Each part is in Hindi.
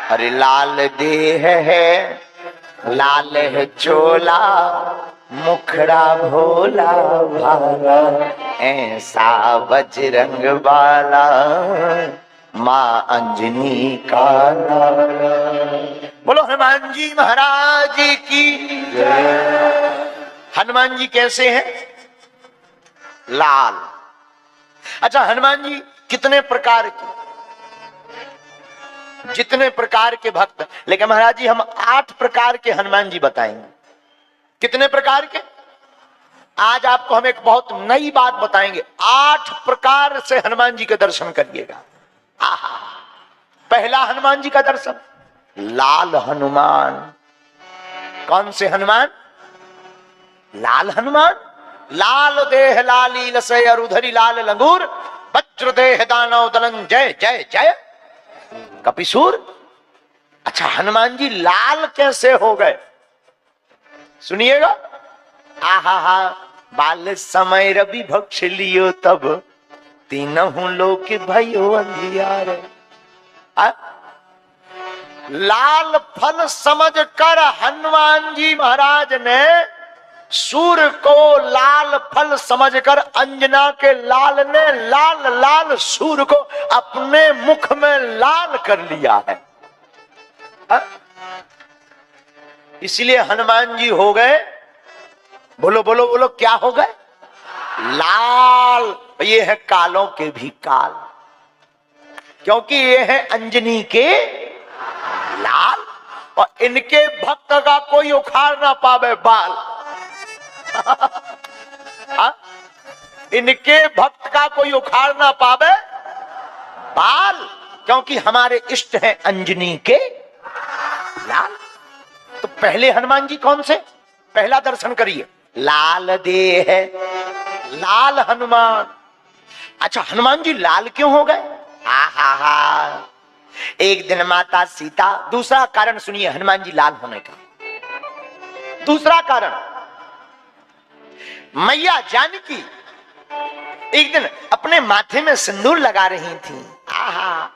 अरे लाल देह है, लाल है चोला, मुखड़ा भोला भाला, ऐसा बजरंग बाला, माँ अंजनी का लाला। बोलो हनुमान जी महाराज की जय। हनुमान जी कैसे हैं? लाल। अच्छा, हनुमान जी कितने प्रकार के? जितने प्रकार के भक्त। लेकिन महाराज जी हम 8 प्रकार के हनुमान जी बताएंगे। कितने प्रकार के? आज आपको हम एक बहुत नई बात बताएंगे। 8 प्रकार से हनुमान जी के दर्शन करिएगा। आहा, पहला हनुमान जी का दर्शन, लाल हनुमान। कौन से हनुमान? लाल हनुमान। लाल देह लाली लसय अरुधरी लाल लंगूर, वज्र देह दानव दलन जय जय जय कपिसूर। अच्छा, हनुमान जी लाल कैसे हो गए? सुनिएगा। आहा हा, बाल समय रवि भक्ष लियो तब, तीनों लोक भयो अंधियार। लाल फल समझ कर हनुमान जी महाराज ने सूर्य को लाल फल समझकर अंजना के लाल ने लाल लाल सूर्य को अपने मुख में लाल कर लिया है। इसलिए हनुमान जी हो गए, बोलो बोलो बोलो, क्या हो गए? लाल। ये है कालों के भी काल, क्योंकि ये है अंजनी के लाल, और इनके भक्त का कोई उखाड़ ना पावे बाल। इनके भक्त का कोई उखाड़ ना पावे बाल, क्योंकि हमारे इष्ट हैं अंजनी के लाल। तो पहले हनुमान जी कौन से? पहला दर्शन करिए, लाल देह है, लाल हनुमान। अच्छा, हनुमान जी लाल क्यों हो गए? हा हा, एक दिन माता सीता। दूसरा कारण सुनिए हनुमान जी लाल होने का। दूसरा कारण, मैया जानकी एक दिन अपने माथे में सिंदूर लगा रही थी। आहा,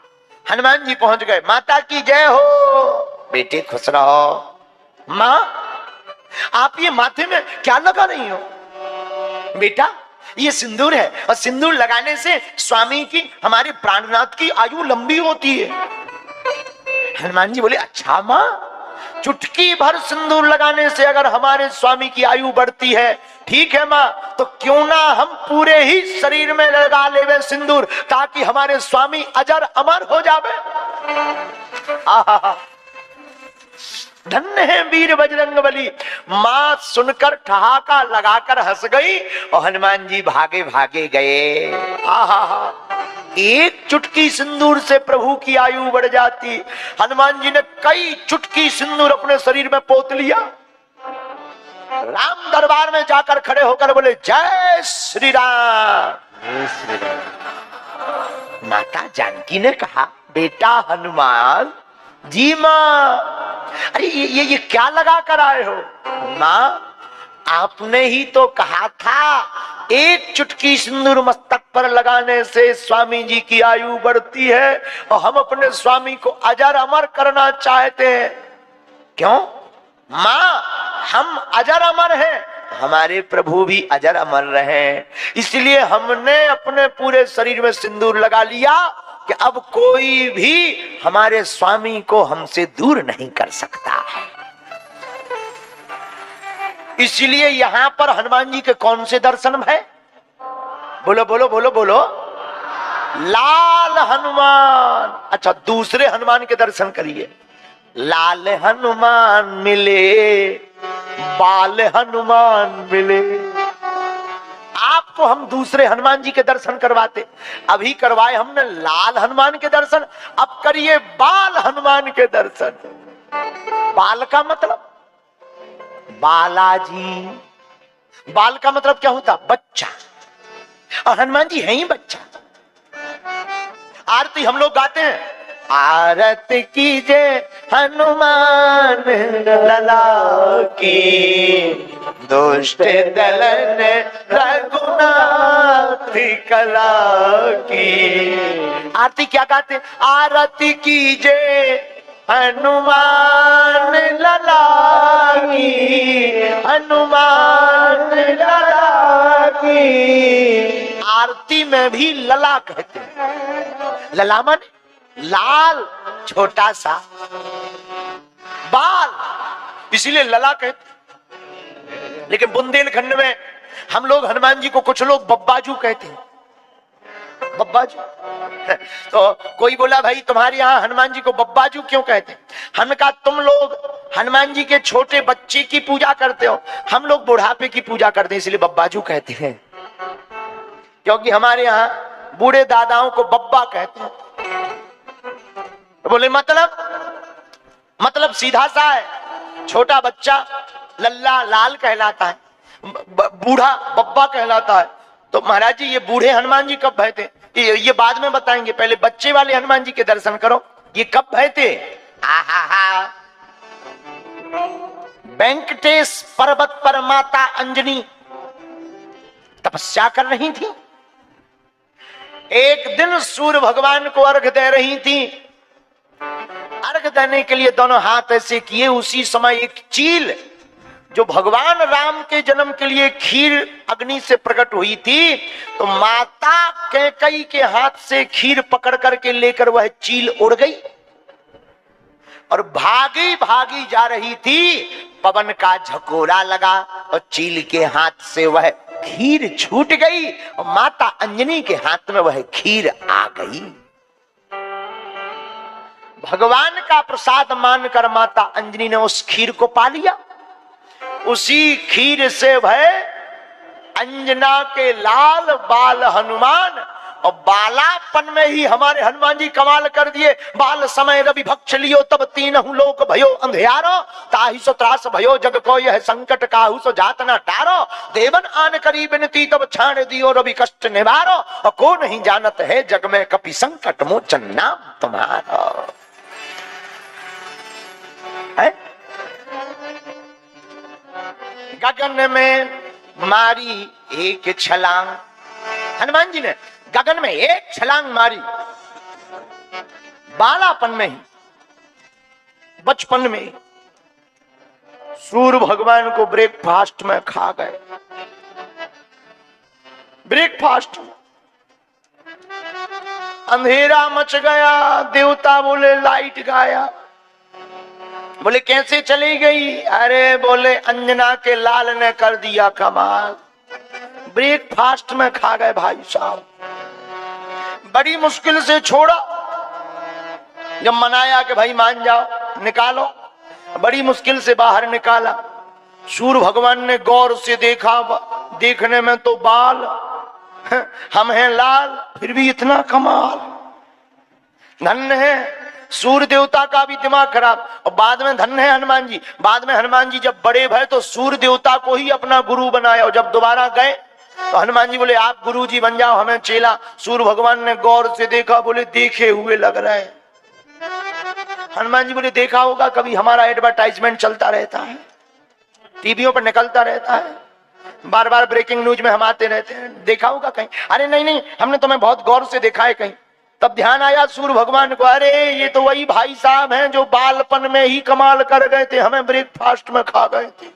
हनुमान जी पहुंच गए। माता की जय हो, बेटे खुश रहो। मां, आप ये माथे में क्या लगा रही हो? बेटा, ये सिंदूर है, और सिंदूर लगाने से स्वामी की, हमारे प्राणनाथ की आयु लंबी होती है। हनुमान जी बोले, अच्छा मां, चुटकी भर सिंदूर लगाने से अगर हमारे स्वामी की आयु बढ़ती है, ठीक है मां, तो क्यों ना हम पूरे ही शरीर में लगा लेवे सिंदूर, ताकि हमारे स्वामी अजर अमर हो जावे। आहा, धन्य है वीर बजरंगबली। मां सुनकर ठहाका लगाकर हंस गई, और हनुमान जी भागे भागे गए। आहा, एक चुटकी सिंदूर से प्रभु की आयु बढ़ जाती। हनुमान जी ने कई चुटकी सिंदूर अपने शरीर में पोत लिया। राम दरबार में जाकर खड़े होकर बोले, जय श्री राम। माता जानकी ने कहा, बेटा हनुमान जी। मां, अरे ये क्या लगा कर आए हो? मां, आपने ही तो कहा था एक चुटकी सिंदूर मस्तक पर लगाने से स्वामी जी की आयु बढ़ती है, और हम अपने स्वामी को अजर अमर करना चाहते हैं। क्यों? मां, हम अजर अमर हैं, हमारे प्रभु भी अजर अमर रहे, इसलिए हमने अपने पूरे शरीर में सिंदूर लगा लिया कि अब कोई भी हमारे स्वामी को हमसे दूर नहीं कर सकता है। इसलिए यहां पर हनुमान जी के कौन से दर्शन है? बोलो बोलो बोलो बोलो, लाल हनुमान। अच्छा, दूसरे हनुमान के दर्शन करिए। लाल हनुमान मिले, बाल हनुमान मिले। आपको हम दूसरे हनुमान जी के दर्शन करवाते, अभी करवाए हमने लाल हनुमान के दर्शन, अब करिए बाल हनुमान के दर्शन। बाल का मतलब बालाजी। बाल का मतलब क्या होता? बच्चा। और हनुमान जी हैं ही बच्चा। आरती हम लोग गाते हैं, आरती कीजिए हनुमान लला की, दुष्ट दलन रघुनाथ कला की। आरती क्या गाते? आरती कीजिए हनुमान लला की, हनुमान लला की। आरती में भी लला कहते हैं। लला माने लाल, छोटा सा बाल, इसीलिए लला कहते। लेकिन बुंदेलखंड में हम लोग हनुमान जी को, कुछ लोग बब्बाजू कहते हैं। बब्बाजू तो कोई बोला भाई तुम्हारे यहाँ हनुमान जी को बब्बाजू क्यों कहते हैं? हमने कहा तुम लोग हनुमान जी के छोटे बच्चे की पूजा करते हो, हम लोग बुढ़ापे की पूजा करते हैं, इसलिए बब्बाजू कहते हैं। क्योंकि हमारे यहाँ बूढ़े दादाओं को बब्बा कहते हैं। तो बोले मतलब सीधा सा है, छोटा बच्चा लल्ला लाल कहलाता है, बूढ़ा बब्बा कहलाता है। तो महाराज जी ये बूढ़े हनुमान जी कब भय थे ये बाद में बताएंगे, पहले बच्चे वाले हनुमान जी के दर्शन करो। ये कब भय थे? आहा, वेंकटेश पर्वत पर माता अंजनी तपस्या कर रही थी। एक दिन सूर्य भगवान को अर्घ दे रही थी। अर्घ देने के लिए दोनों हाथ ऐसे किए, उसी समय एक चील जो भगवान राम के जन्म के लिए खीर अग्नि से प्रकट हुई थी, तो माता कैकेयी के हाथ से खीर पकड़ करके लेकर वह चील उड़ गई और भागी भागी जा रही थी। पवन का झकोरा लगा और चील के हाथ से वह खीर छूट गई और माता अंजनी के हाथ में वह खीर आ गई। भगवान का प्रसाद मानकर माता अंजनी ने उस खीर को पा लिया। उसी खीर से वह अंजना के लाल बाल हनुमान, और बालापन में ही हमारे हनुमान जी कमाल कर दिए। बाल समय रवि भक्ष लियो तब तीनहु लोक भयो अंधियारो, ताहि सो त्रास भयो जग को यह संकट काहू सो जात न टारो, देवन आन करी बिनती तब छाड़ दियो रवि कष्ट निवारो, और को नहीं जानत है जग में कपि संकट मोचन नाम तुम्हारा। है? गगन में मारी एक छलांग, हनुमान जी ने गगन में एक छलांग मारी। बालापन में ही, बचपन में सूर्य भगवान को ब्रेकफास्ट में खा गए। ब्रेकफास्ट अंधेरा मच गया। देवता बोले लाइट गाया। बोले कैसे चली गई? अरे बोले अंजना के लाल ने कर दिया कमाल, ब्रेकफास्ट में खा गए भाई साहब। बड़ी मुश्किल से छोड़ा, जब मनाया कि भाई मान जाओ निकालो, बड़ी मुश्किल से बाहर निकाला। सूर्य भगवान ने गौर से देखा, देखने में तो बाल हम हैं लाल, फिर भी इतना कमाल। धन्य है सूर्य देवता का भी दिमाग खराब। और बाद में धन्य है हनुमान जी। बाद में हनुमान जी जब बड़े भय तो सूर्य देवता को ही अपना गुरु बनाया, और जब दोबारा गए तो हनुमान जी बोले आप गुरु जी बन जाओ, हमें चेला। सूर्य भगवान ने गौर से देखा, बोले देखे हुए लग रहा है। हनुमान जी बोले देखा होगा कभी, हमारा एडवर्टाइजमेंट चलता रहता है, टीवियों पर निकलता रहता है, बार बार ब्रेकिंग न्यूज में हम आते रहते हैं, देखा होगा कहीं? अरे नहीं, हमने तुम्हें बहुत गौर से देखा है कहीं। तब ध्यान आया सूर्य भगवान को, अरे ये तो वही भाई साहब हैं जो बालपन में ही कमाल कर गए थे, हमें ब्रेकफास्ट में खा गए थे।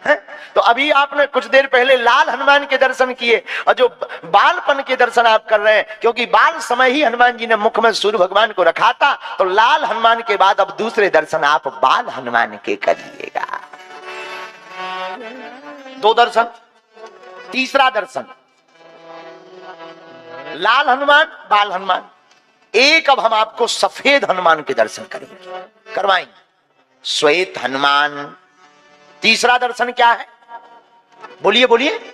है? तो अभी आपने कुछ देर पहले लाल हनुमान के दर्शन किए, और जो बालपन के दर्शन आप कर रहे हैं, क्योंकि बाल समय ही हनुमान जी ने मुख में सूर्य भगवान को रखा था, तो लाल हनुमान के बाद अब दूसरे दर्शन आप बाल हनुमान के करिएगा। दो दर्शन। तीसरा दर्शन लाल हनुमान, बाल हनुमान। एक अब हम आपको सफेद हनुमान के दर्शन करेंगे, करवाएंगे, श्वेत हनुमान। तीसरा दर्शन क्या है? बोलिए बोलिए।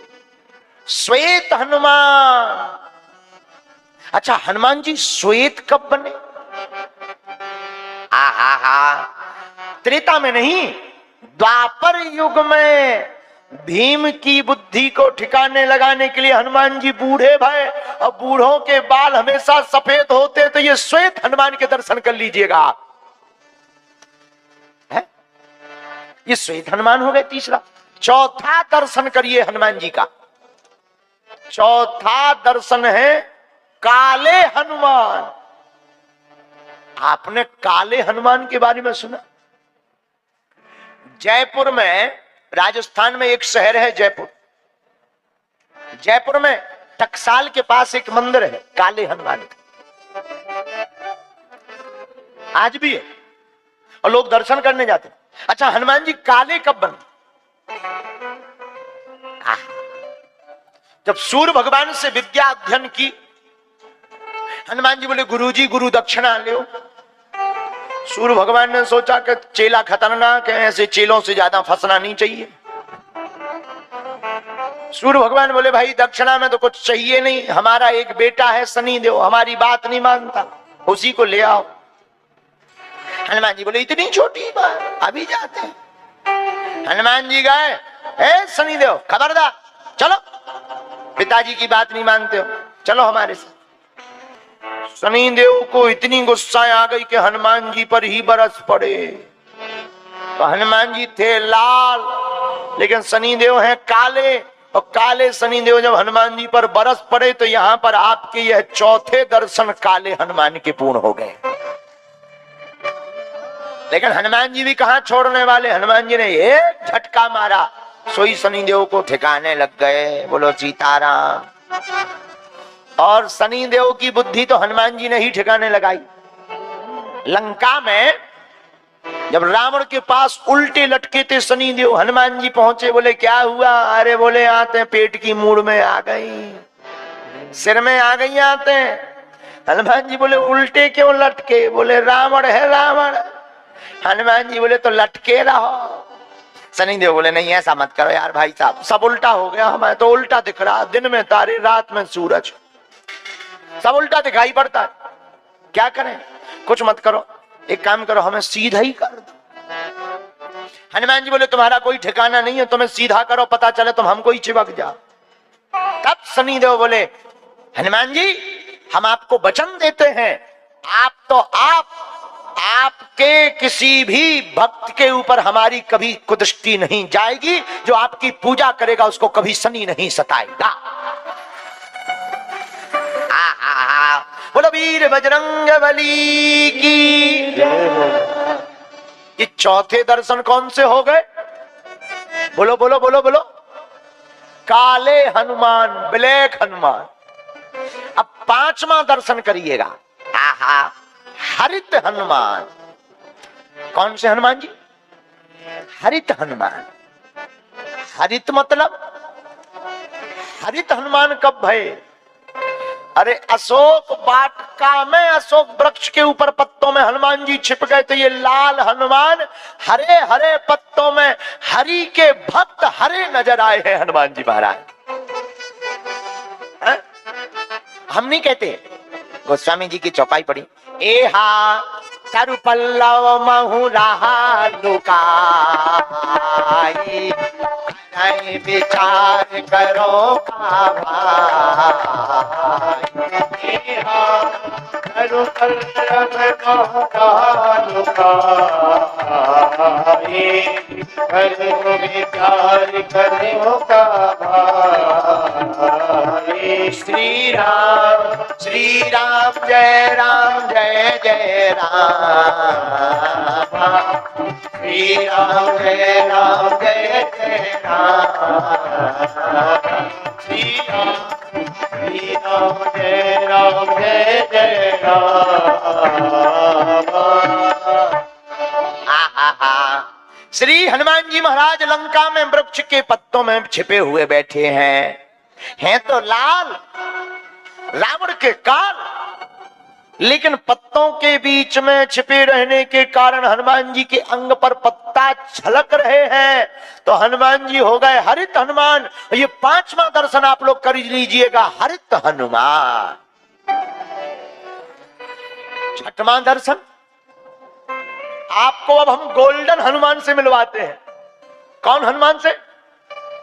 श्वेत हनुमान। अच्छा, हनुमान जी श्वेत कब बने? आहा, त्रेता में नहीं, द्वापर युग में भीम की बुद्धि को ठिकाने लगाने के लिए हनुमान जी बूढ़े भय, और बूढ़ों के बाल हमेशा सफेद होते, तो ये श्वेत हनुमान के दर्शन कर लीजिएगा आप। है? ये श्वेत हनुमान हो गए तीसरा। चौथा दर्शन करिए हनुमान जी का। चौथा दर्शन है काले हनुमान। आपने काले हनुमान के बारे में सुना? जयपुर में, राजस्थान में एक शहर है जयपुर। जयपुर में टकसाल के पास एक मंदिर है काले हनुमान का, आज भी है और लोग दर्शन करने जाते हैं। अच्छा, हनुमान जी काले कब बने? जब सूर्य भगवान से विद्या अध्ययन की, हनुमान जी बोले गुरुजी गुरु दक्षिणा लो। सूर्य भगवान ने सोचा कि चेला खतरनाक है, ऐसे चेलों से ज्यादा फंसना नहीं चाहिए। सूर्य भगवान बोले भाई दक्षिणा में तो कुछ चाहिए नहीं, हमारा एक बेटा है शनि देव, हमारी बात नहीं मानता, उसी को ले आओ। हनुमान जी बोले इतनी छोटी बात, अभी जाते हैं। हनुमान जी गए, ए शनि देव खबरदार, चलो, पिताजी की बात नहीं मानते हो, चलो हमारे साथ। शनि देव को इतनी गुस्सा आ गई कि हनुमान जी पर ही बरस पड़े। तो हनुमान जी थे लाल, लेकिन शनि देव हैं काले, और काले शनि देव जब हनुमान जी पर बरस पड़े तो यहां पर आपके यह चौथे दर्शन काले हनुमान के पूर्ण हो गए। लेकिन हनुमान जी भी कहां छोड़ने वाले, हनुमान जी ने एक झटका मारा, सोई शनि देव को ठिकाने लग गए। बोलो सीताराम। और शनि देव की बुद्धि तो हनुमान जी ने ही ठिकाने लगाई। लंका में जब रावण के पास उल्टे लटके थे शनि देव, हनुमान जी पहुंचे, बोले क्या हुआ? अरे बोले आते पेट की मूड़ में आ गई, सिर में आ गई आते। हनुमान जी बोले उल्टे क्यों लटके? बोले रावण है रावण। हनुमान जी बोले तो लटके रहो। शनि देव बोले नहीं ऐसा मत करो यार भाई साहब, सब उल्टा हो गया, हमें तो उल्टा दिख रहा, दिन में तारे रात में सूरज, सब उल्टा दिखाई पड़ता है, क्या करें? कुछ मत करो, एक काम करो, हमें सीधा ही कर दो। हनुमान जी बोले तुम्हारा कोई ठिकाना नहीं है, तुम्हें सीधा करो, पता चले तुम हमको ही चिपक जाओ। तब शनि देव बोले हनुमान जी हम आपको वचन देते हैं, आप तो आपके किसी भी भक्त के ऊपर हमारी कभी कुदृष्टि नहीं जाएगी, जो आपकी पूजा करेगा उसको कभी शनि नहीं सताएगा। बोलो वीर बजरंगबली की जय। ये चौथे दर्शन कौन से हो गए? बोलो बोलो बोलो बोलो, काले हनुमान, ब्लैक हनुमान। अब पांचवा दर्शन करिएगा, आहा, हरित हनुमान। कौन से हनुमान जी? हरित हनुमान। हरित मतलब हरित हनुमान कब भय? अरे अशोक वाटिका में अशोक वृक्ष के ऊपर पत्तों में हनुमान जी छिप गए, तो ये लाल हनुमान हरे हरे पत्तों में हरि के भक्त हरे नजर आए हैं हनुमान जी महाराज। हम नहीं कहते, गोस्वामी जी की चौपाई पड़ी, एहा तरु पल्लव महु रहा लुकाई, विचार करो का भाई, एहा तरु पल्लव महु रहा लुकाई, विचार करो का भाई। श्री राम जय राम जय जय राम, श्री राम जय जय राम, श्री राम जय जय राम। श्री हनुमान जी महाराज लंका में वृक्ष के पत्तों में छिपे हुए बैठे हैं तो लाल, रावण के काल, लेकिन पत्तों के बीच में छिपे रहने के कारण हनुमान जी के अंग पर पत्ता झलक रहे हैं, तो हनुमान जी हो गए हरित हनुमान। ये पांचवा दर्शन आप लोग कर लीजिएगा, हरित हनुमान। छठवां दर्शन आपको अब हम गोल्डन हनुमान से मिलवाते हैं। कौन हनुमान से?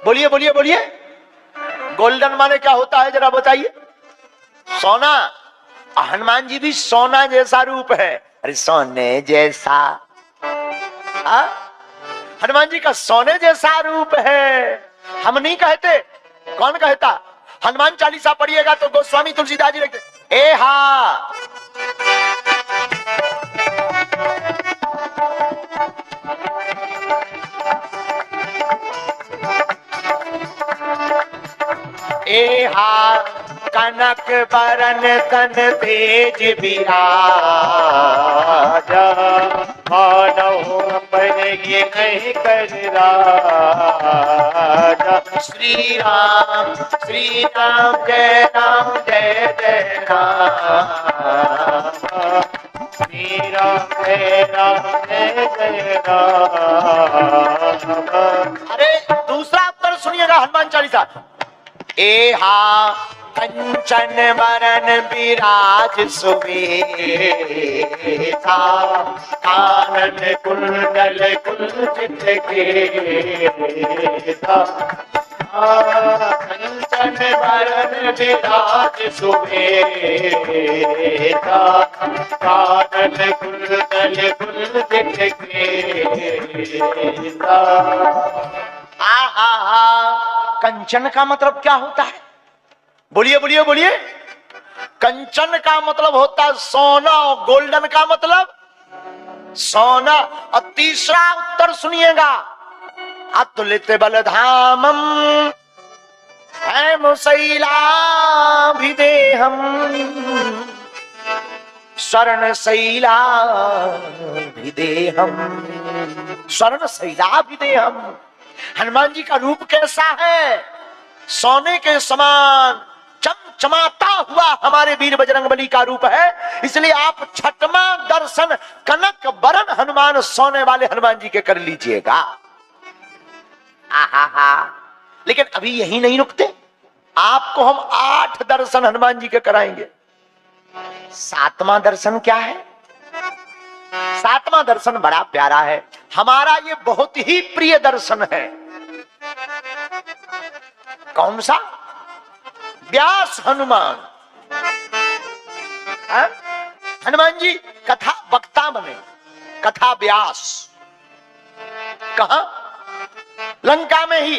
बोलिए बोलिए बोलिए। गोल्डन माने क्या होता है जरा बताइए? सोना। हनुमान जी भी सोना जैसा रूप है। अरे सोने जैसा, हनुमान जी का सोने जैसा रूप है। हम नहीं कहते, कौन कहता? हनुमान चालीसा पढ़िएगा तो गोस्वामी तुलसीदास जी लिखते, ए हा हा कनक बरन तन तेज विराजा, मानव अंबर ये नहीं कर राजा। श्री राम जय राम जय जय राम, श्री राम जय जय राम। अरे दूसरा उत्तर सुनिएगा हनुमान चालीसा। ए हा कंचन बरन विराज सुबेसा, कानन कुंडल कुंचित केसा, कंचन बरन विराज सुबेसा, कानन कुंडल कुंचित केसा। आहा, कंचन का मतलब क्या होता है? बोलिए बोलिए बोलिए। कंचन का मतलब होता है सोना, और गोल्डन का मतलब सोना। और तीसरा उत्तर सुनिएगा, अतुलित बलधामम शैलाभिदेहम, स्वर्ण शैलाभिदेहम, स्वर्ण शैलाभिदेहम। हनुमान जी का रूप कैसा है? सोने के समान चमचमाता हुआ हमारे वीर बजरंगबली का रूप है। इसलिए आप छठवां दर्शन कनक बरन हनुमान सोने वाले हनुमान जी के कर लीजिएगा। आहा, लेकिन अभी यही नहीं रुकते, आपको हम 8 दर्शन हनुमान जी के कराएंगे। 7वां दर्शन क्या है? 7वां दर्शन बड़ा प्यारा है, हमारा ये बहुत ही प्रिय दर्शन है। कौन सा? व्यास हनुमान। हनुमान जी कथा वक्ता बने, कथा व्यास। कहां? लंका में ही।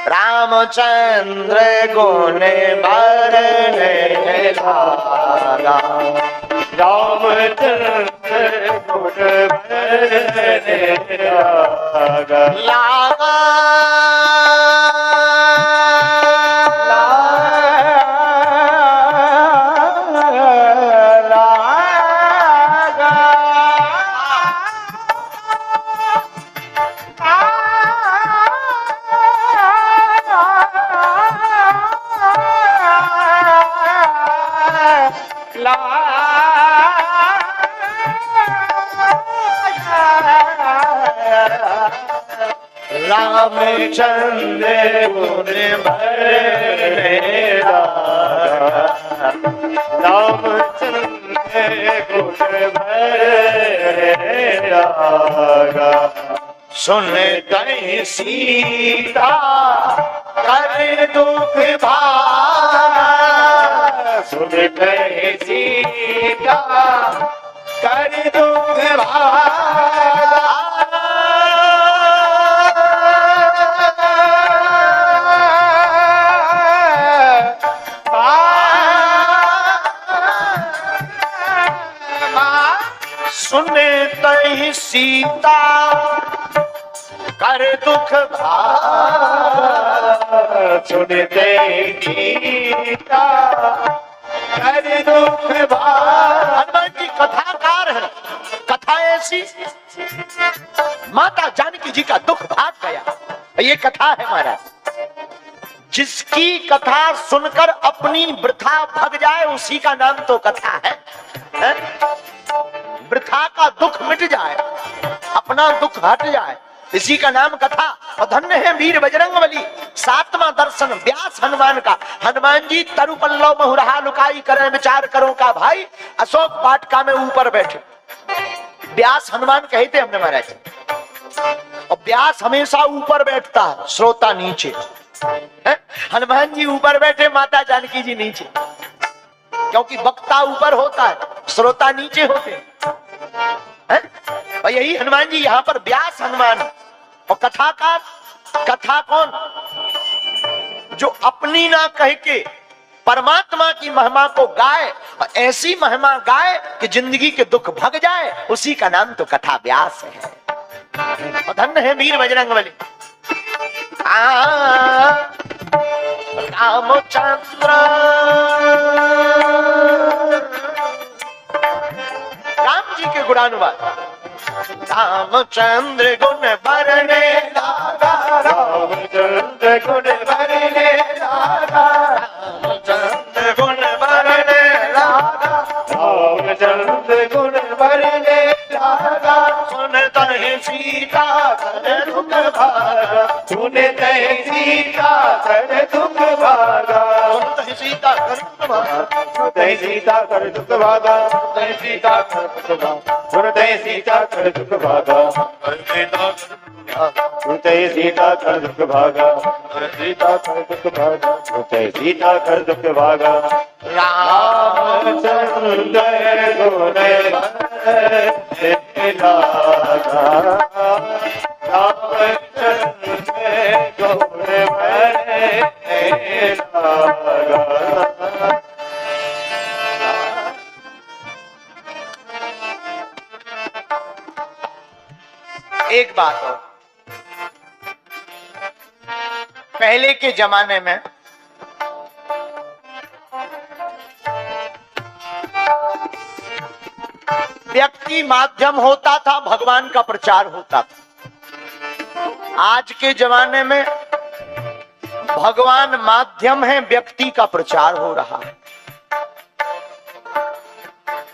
रामचंद्र गुने बरने लागा, रामचंद्र गुने बरने लागा, रामचंद्र गुने बरने लागा, रामचंद्र गुने बरने लागा। सुन कहीं सीता कर दुख भागा, सुन कहीं सीता कर दुख भागा, सुने तही सीता कर दुख भागा, सुने तही सीता कर दुख भागा। हनुमान जी कथाकार है। कथा ऐसी, माता जानकी जी का दुख भाग गया, ये कथा है महाराज। जिसकी कथा सुनकर अपनी वृथा भग जाए उसी का नाम तो कथा है? वृथा का दुख मिट जाए, अपना दुख हट जाए, इसी का नाम कथा। और धन्य है वीर बजरंगबली। 7वां दर्शन व्यास हनुमान का। हनुमान जी तरु पल्लव महुरहा लुकाई करें विचार करो का भाई, अशोक वाटिका में ऊपर बैठे व्यास हनुमान कहते हमने महाराज। और व्यास हमेशा ऊपर बैठता है, श्रोता नीचे है? हनुमान जी ऊपर बैठे, माता जानकी जी नीचे, क्योंकि वक्ता ऊपर होता है, श्रोता नीचे होते हैं। और यही हनुमान जी यहाँ पर व्यास हनुमान। और कथाकार, कथा कौन? जो अपनी ना कह के परमात्मा की महिमा को गाए, और ऐसी महिमा गाए कि जिंदगी के दुख भग जाए, उसी का नाम तो कथा व्यास है। और धन्य है वीर बजरंगबली। रामचंद्र राम जी के गुणानुवाद। रामचंद्र गुण बरने लागा, रामचंद्र गुण बरने लागा, रामचंद्र गुण बरने लागा, रामचंद्र गुण बरने लागा। सुनता है सीता कर दुख भागा, सुनता है सीता कर दुख भागा, सुनता है सीता कर दुख भागा, सुनता है सीता कर दुख भागा, सुनता है सीता कर दुख भागा, सुनता है सीता कर दुख भागा, सुनता है सीता कर दुख भागा, सीता कर दुख भागा, सुनता है सीता कर दुख भागा। रामचंद्र गुण बरने लागा, रामचंद्र गुण बरने लागा। एक बात और, पहले के जमाने में व्यक्ति माध्यम होता था, भगवान का प्रचार होता था। आज के जमाने में भगवान माध्यम है, व्यक्ति का प्रचार हो रहा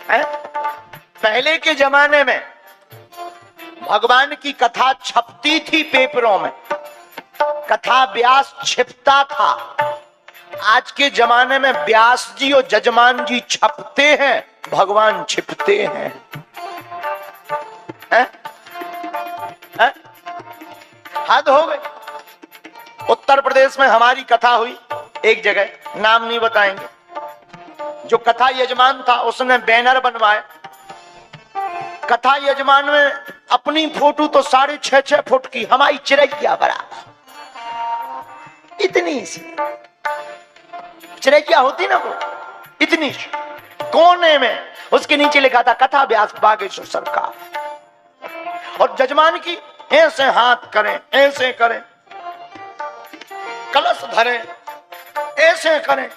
है? पहले के जमाने में भगवान की कथा छपती थी पेपरों में, कथा व्यास छिपता था। आज के जमाने में व्यास जी और जजमान जी छपते हैं, भगवान छिपते हैं। हद हो गई। उत्तर प्रदेश में हमारी कथा हुई एक जगह, नाम नहीं बताएंगे। जो कथा यजमान था उसने बैनर बनवाए, कथा यजमान में अपनी फोटो तो 6.5 फुट की, हमारी चिड़ैया बराबर, इतनी सी चिड़ैया होती ना वो, इतनी सी कोने में, उसके नीचे लिखा था कथा व्यास बागेश्वर सरकार। और जजमान की ऐसे हाथ करें, ऐसे करें, कलश धरें, ऐसे करें।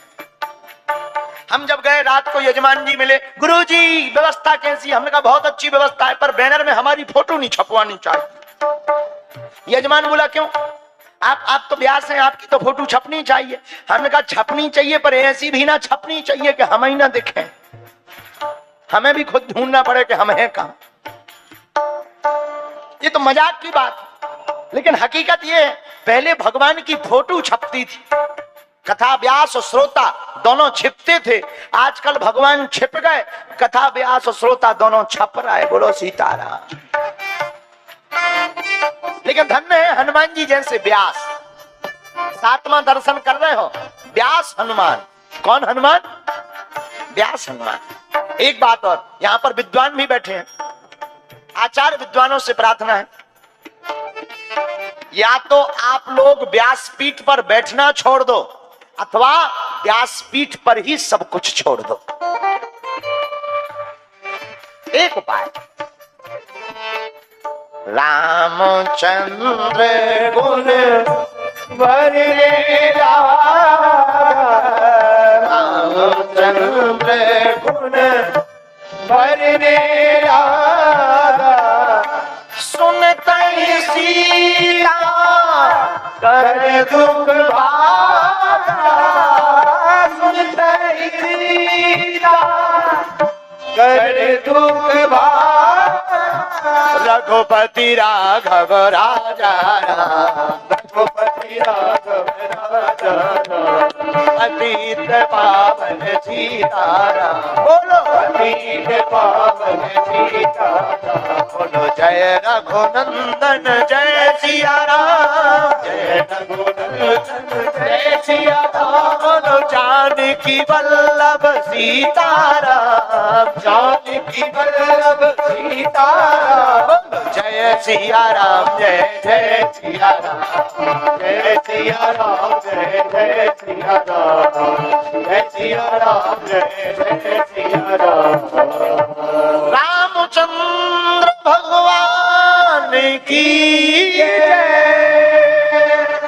हम जब गए रात को, यजमान जी मिले, गुरुजी व्यवस्था कैसी? हमने कहा बहुत अच्छी व्यवस्था है, पर बैनर में हमारी फोटो नहीं छपवानी चाहिए। यजमान बोला क्यों? आप तो व्यास हैं, आपकी तो फोटो छपनी चाहिए। हमने कहा छपनी चाहिए, पर ऐसी भी ना छपनी चाहिए कि हम ही ना दिखें, हमें भी खुद ढूंढना पड़े कि हम हैं कहां। ये तो मजाक की बात, लेकिन हकीकत ये है, पहले भगवान की फोटो छपती थी, कथा व्यास और श्रोता दोनों छिपते थे। आजकल भगवान छिप गए, कथा व्यास और श्रोता दोनों छप रहा है। बोलो सीताराम। लेकिन धन्य है हनुमान जी जैसे व्यास, 7वां दर्शन कर रहे हो, व्यास हनुमान। कौन हनुमान? व्यास हनुमान। एक बात और, यहां पर विद्वान भी बैठे हैं, आचार्य विद्वानों से प्रार्थना है, या तो आप लोग व्यासपीठ पर बैठना छोड़ दो, अथवा व्यासपीठ पर ही सब कुछ छोड़ दो। एक उपाय, रामचंद्र गुण बरने लागा, रामचंद्र गुण बरने लागा, सुनते सीता कर दुख भागा, सुनते सीता कर दुख भागा, रघुपति राघव राजा, रघुपति राघव राजा, अतीत पावन सीताराम। बोलो अतीत पावन सीताराम। बोलो जय रघुनंदन जय सिया राम, जय रघुनंदन जय सिया राम। बोलो जानकी वल्लभ सीताराम, जानकी वल्लभ सीताराम। बोलो जय सिया राम, जय जय सिया राम, जय सिया राम, जय जय सिया राम, जय सिया राम, जय जय सिया राम। रामचंद्र भगवान की जय।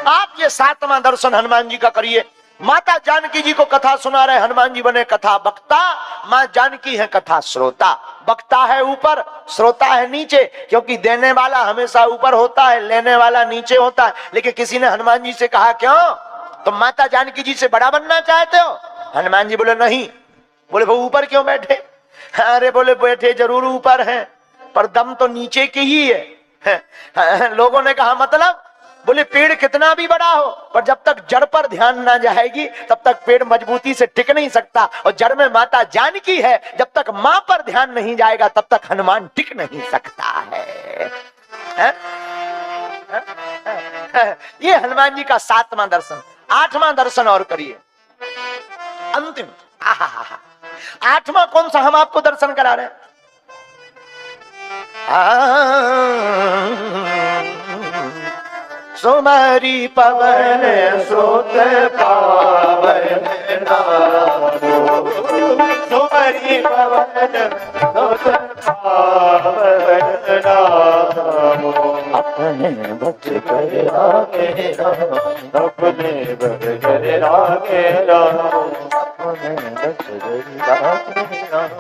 आप ये 7वां दर्शन हनुमान जी का करिए, माता जानकी जी को कथा सुना रहे, हनुमान जी बने कथा वक्ता, मां जानकी है कथा श्रोता। वक्ता है ऊपर, श्रोता है नीचे, क्योंकि देने वाला हमेशा ऊपर होता है, लेने वाला नीचे होता है। लेकिन किसी ने हनुमान जी से कहा, क्यों तुम माता जानकी जी से बड़ा बनना चाहते हो? हनुमान जी बोले नहीं। बोले वो ऊपर क्यों बैठे? अरे बोले बैठे जरूर ऊपर हैं, पर दम तो नीचे की ही है। लोगों ने कहा मतलब? बोले पेड़ कितना भी बड़ा हो, पर जब तक जड़ पर ध्यान ना जाएगी तब तक पेड़ मजबूती से टिक नहीं सकता। और जड़ में माता जानकी है, जब तक मां पर ध्यान नहीं जाएगा तब तक हनुमान टिक नहीं सकता है। ये हनुमान जी का 7वां दर्शन। 8वां दर्शन और करिए, अंतिम। आहा, 8वां कौन सा हम आपको दर्शन करा रहे हैं? सुमरी पवन स्रोत पावन नामो, सुमरी पवन स्रोत पावन नामो, अपने भक्त कर राखे राम, अपने भक्त कर राखे राम, अपने भक्त कर राखे राम,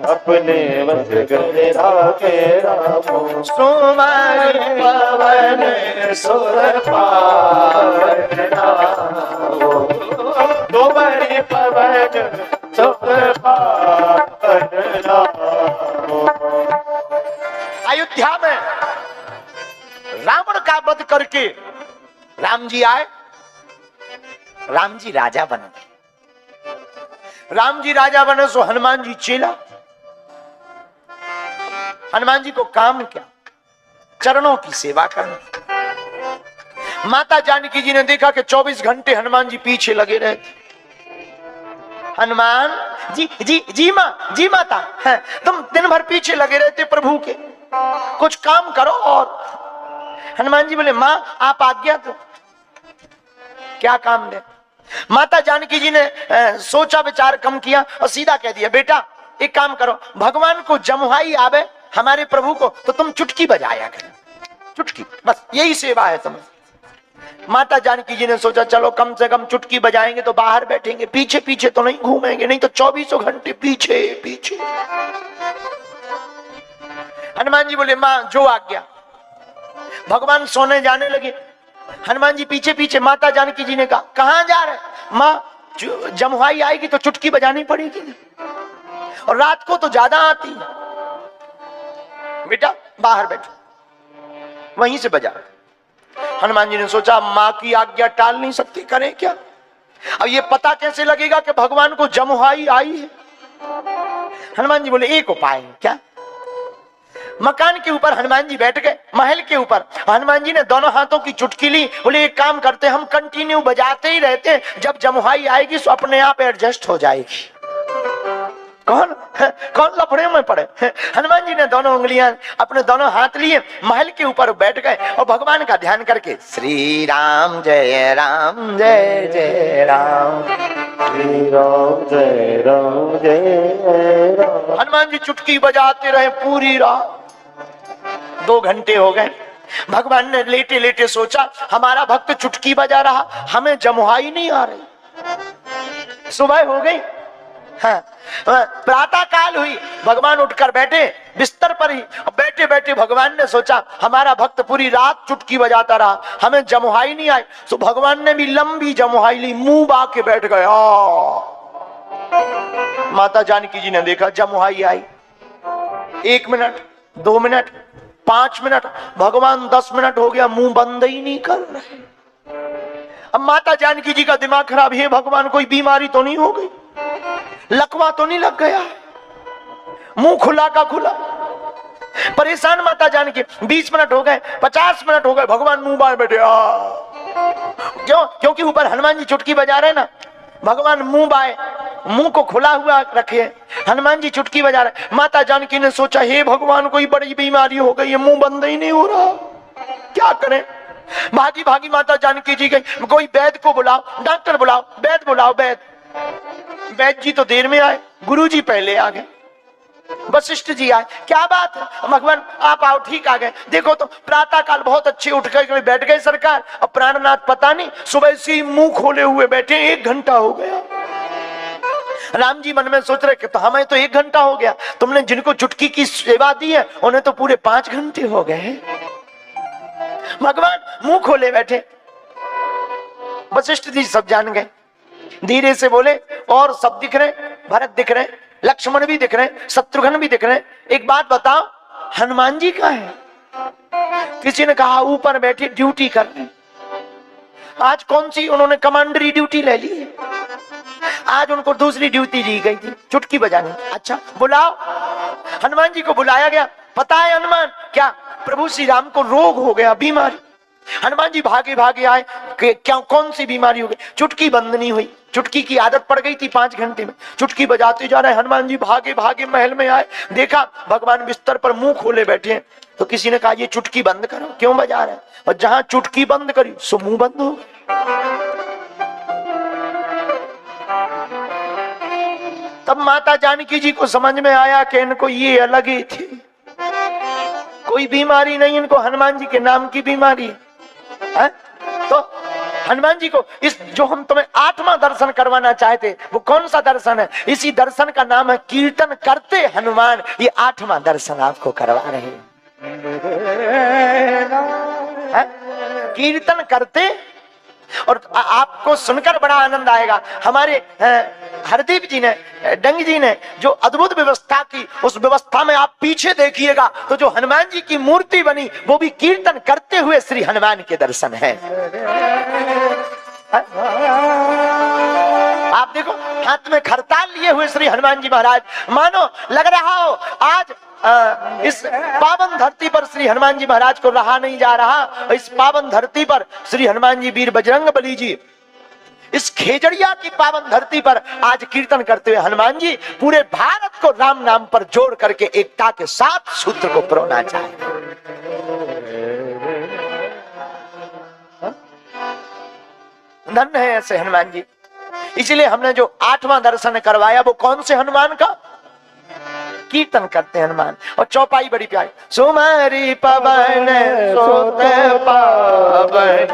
अपने भक्त कर राखे राम। सुमरी पवन स्रोत पावन नामो, सुमरि पवन स्रोत पावन नामो। अयोध्या में रावण का वध करके राम जी आए। राम जी राजा बने। राम जी राजा बने सो हनुमान जी चेला। हनुमान जी को काम क्या? चरणों की सेवा करना। माता जानकी जी ने देखा कि 24 घंटे हनुमान जी पीछे लगे रहते। हनुमान जी माँ, जी माता, है तुम दिन भर पीछे लगे रहते प्रभु के, कुछ काम करो। और हनुमान जी बोले माँ आप आज्ञा दो, क्या काम दे? माता जानकी जी ने सोचा विचार कम किया और सीधा कह दिया, बेटा एक काम करो, भगवान को जमुहाई आवे हमारे प्रभु को तो तुम चुटकी बजाया करो, चुटकी, बस यही सेवा है तुम्हें। माता जानकी जी ने सोचा चलो कम से कम चुटकी बजाएंगे तो बाहर बैठेंगे, पीछे पीछे तो नहीं घूमेंगे, नहीं तो 24 घंटे पीछे पीछे। हनुमान जी बोले मां जो आज्ञा। भगवान सोने जाने लगे, हनुमान जी पीछे पीछे। माता जानकी जी ने कहा कहां जा रहे? मां जमुहाई आएगी तो चुटकी बजानी पड़ेगी, और रात को तो ज्यादा आती। बेटा बाहर बैठो, वहीं से बजा। हनुमान जी ने सोचा मां की आज्ञा टाल नहीं सकती, करें क्या? अब ये पता कैसे लगेगा कि भगवान को जमुहाई आई है? हनुमान जी बोले एक उपाय है। क्या? मकान के ऊपर हनुमान जी बैठ गए, महल के ऊपर। हनुमान जी ने दोनों हाथों की चुटकी ली, बोले एक काम करते हम कंटिन्यू बजाते ही रहते, जब जमुहाई आएगी तो अपने आप एडजस्ट हो जाएगी। कौन लफड़े में पड़े? हनुमान जी ने दोनों उंगलियां अपने दोनों हाथ लिए, महल के ऊपर बैठ गए और भगवान का ध्यान करके श्री राम जय राम जय जय राम, श्री राम जय राम जय राम। हनुमान जी चुटकी बजाते रहे पूरी रात। 2 घंटे हो गए। भगवान ने लेटे लेटे सोचा हमारा भक्त चुटकी बजा रहा, हमें जमुहाई नहीं आ रही। सुबह हो गई, हाँ, प्रातः काल हुई, भगवान उठकर बैठे बिस्तर पर ही। बैठे बैठे भगवान ने सोचा हमारा भक्त पूरी रात चुटकी बजाता रहा, हमें जमुहाई नहीं आई। तो भगवान ने भी लंबी जमुहाई ली, मुंह बा के बैठ गए। माता जानकी जी ने देखा जमुहाई आई। 1 मिनट, 2 मिनट, 5 मिनट, भगवान 10 मिनट हो गया, मुंह बंद ही नहीं कर रहे। अब माता जानकी जी का दिमाग खराब, है भगवान कोई बीमारी तो नहीं हो गई, लकवा तो नहीं लग गया, मुंह खुला का खुला। परेशान माता जानकी। 20 मिनट हो गए, 50 मिनट हो गए, भगवान मुंह बाहर बैठे। क्यों? क्योंकि ऊपर हनुमान जी चुटकी बजा रहे ना, भगवान मुंह बाए, मुंह को खुला हुआ रखे, हनुमान जी चुटकी बजा रहे। माता जानकी ने सोचा हे भगवान कोई बड़ी बीमारी हो गई है, मुंह बंद ही नहीं हो रहा, क्या करें? भागी भागी माता जानकी जी गई, कोई वैद्य को बुलाओ, डॉक्टर बुलाओ, वैद्य बुलाओ, वैद्य। वैद्य जी तो देर में आए, गुरुजी पहले आ गए। वशिष्ठ जी आए, क्या बात है भगवान आप आओ, ठीक आ गए। देखो तो प्रातः काल बहुत अच्छे उठ कर बैठ गए सरकार, और प्राणनाथ पता नहीं सुबह से ही मुंह खोले हुए बैठे, 1 घंटा हो गया। राम जी मन में सोच रहे कि तो हमें तो 1 घंटा हो गया, तुमने जिनको चुटकी की सेवा दी है उन्हें तो पूरे 5 घंटे हो गए। भगवान मुंह खोले बैठे। वशिष्ठ जी सब जान गए, धीरे से बोले, और सब दिख रहे, भरत दिख रहे, लक्ष्मण भी दिख रहे, शत्रुघ्न भी दिख रहे, एक बात बताओ हनुमान जी कहाँ है? किसी ने कहा ऊपर बैठे ड्यूटी कर रहे। आज कौन सी उन्होंने कमांडरी ड्यूटी ले ली है, आज उनको दूसरी ड्यूटी दी गई थी, चुटकी बजाने। अच्छा बुलाओ। हनुमान जी को बुलाया गया। पता है हनुमान क्या, प्रभु श्री राम को रोग हो गया, बीमारी। हनुमान जी भागे भागे आए, क्या कौन सी बीमारी हो गई? चुटकी बंद नहीं हुई, चुटकी की आदत पड़ गई थी 5 घंटे में, चुटकी बजाते जा रहे। हनुमान जी भागे भागे महल में आए, देखा भगवान बिस्तर पर मुंह खोले बैठे हैं। तो किसी ने कहा ये चुटकी बंद करो, क्यों बजा रहे हैं? और जहां चुटकी बंद करी सो मुंह बंद हो गया। तब माता जानकी जी को समझ में आया कि इनको ये अलग ही थी, कोई बीमारी नहीं, इनको हनुमान जी के नाम की बीमारी है। तो हनुमान जी को इस जो हम तुम्हें 8वां दर्शन करवाना चाहते, वो कौन सा दर्शन है? इसी दर्शन का नाम है कीर्तन करते हनुमान। ये 8वां दर्शन आपको करवा रहे हैं। कीर्तन करते, और आपको सुनकर बड़ा आनंद आएगा। हमारे हरदीप जी ने, डंग जी ने जो अद्भुत व्यवस्था की, उस व्यवस्था में आप पीछे देखिएगा तो जो हनुमान जी की मूर्ति बनी वो भी कीर्तन करते हुए श्री हनुमान के दर्शन है। आप देखो हाथ में खरताल लिए हुए श्री हनुमान जी महाराज, मानो लग रहा हो आज इस पावन धरती पर श्री हनुमान जी महाराज को रहा नहीं जा रहा। इस पावन धरती पर श्री हनुमान जी वीर बजरंगबली जी, इस खेजड़िया की पावन धरती पर आज कीर्तन करते हुए हनुमान जी पूरे भारत को राम नाम पर जोड़ करके एकता के साथ सूत्र को परोना चाहे। धन्य है ऐसे हनुमान जी। इसलिए हमने जो 8वां दर्शन करवाया वो कौन से हनुमान का? कीर्तन करते हनुमान। और चौपाई बड़ी प्यारी, सुमरी पवन सोते पावन।